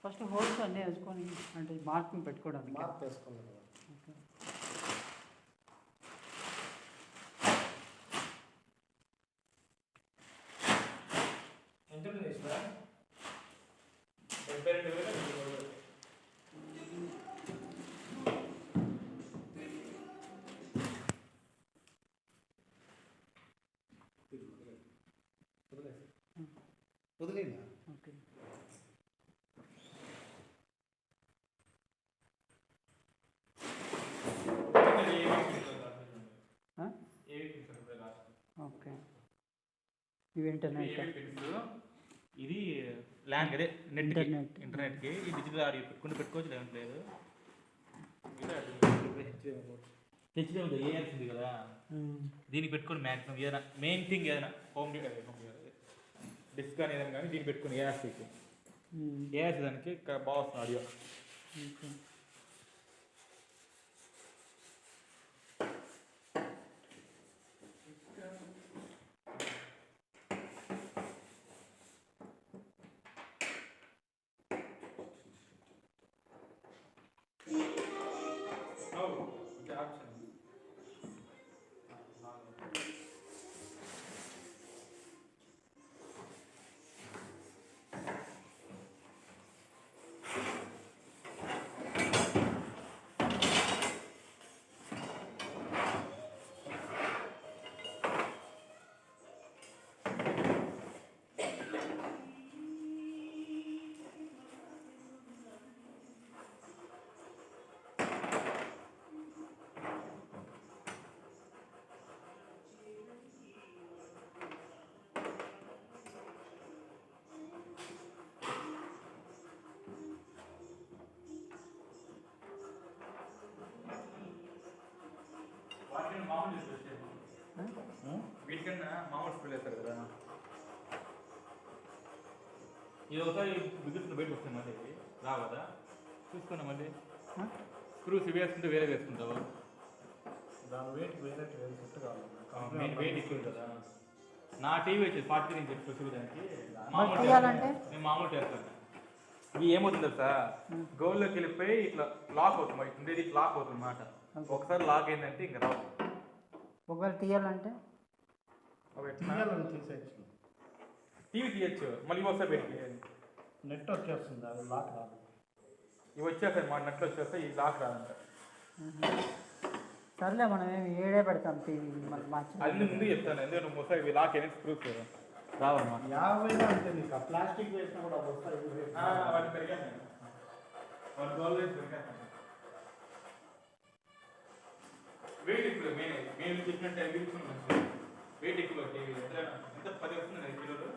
First holes అన్నీ వేసుకొని అంటే మార్కింగ్ పెట్టుకోవడానికి మార్క్ వేసుకున్నాను. ఓకే. ఎంత చేసినా 72,000 వదిలేనా? ఓకే. ఓకే. ఇవి ఇంటర్నెట్, ఇది ల్యాండ్ అదే నెట్ ఇంటర్నెట్ ఇంటర్నెట్కి ఈ డిజిటల్ ఆడియో పెట్టుకోవచ్చు లేదు. హెచ్డి ఉంది ఏఆర్స్ ఉంది కదా, దీనికి పెట్టుకొని మ్యాక్సిమం ఏదైనా మెయిన్ థింగ్ ఏదైనా హోమ్ డిస్క్ కానీ ఏదైనా కానీ దీనికి పెట్టుకుని ఏఆర్సీకి ఏఆర్సీ దానికి బాగా వస్తుంది ఆడియో. మామూలు వీటికన్నా మామూలు స్కూల్ వేస్తారు కదా, ఇది ఒకసారి బిగుతున్న బయట వస్తుంది మళ్ళీ రావు కదా, చూసుకున్నా మళ్ళీ స్క్రూస్ ఇవి వేసుకుంటే వేరే వేసుకుంటావా? దాని వెయిట్ వేరే సెట్ కావాలి, మెయిన్ వెయిట్ ఎక్కువ కదా. నా టీవీ వచ్చేది 43 ఇంచెస్ స్పెషల్ దానికి నేను మామూలు చేస్తాను. ఇవి ఏమవుతుంది తెలుసా, గోల్లోకి వెళ్ళిపోయి ఇట్లా లాక్ అవుతుంది, ఉండేది లాక్ అవుతుంది అన్నమాట. ఒకసారి లాక్ అయిందంటే ఇంకా రావు. ఒకవేళ తీయాలంటే తీసేయచ్చు, టీవీ తీయచ్చు, మళ్ళీ ఒకసారి పెట్టి నెట్ వచ్చేస్తుంది, అది లాక్ రాదు. ఇవి వచ్చేస్తాయి మా నెట్లో వచ్చేస్తాయి, ఈ లాక్ రాదంట. సర్లే మనం ఏడే పెడతాం టీవీ అది ముందు చెప్తాను, ఎందుకంటే నువ్వు ఒకసారి ఇవి లాక్ అయినా స్క్రూస్ రావన్నమాట. 50 అంతే, నీకు ప్లాస్టిక్ వేసినా కూడా వస్తాయి. వాటి పెరిగాను వాటి గోల్ పెరిగాను. వెయిట్ ఎక్కువ మేము చెప్పినట్టు వెయిట్ ఎక్కువ టీవీ ఎంత 10 వస్తుంది 5 కిలోలు.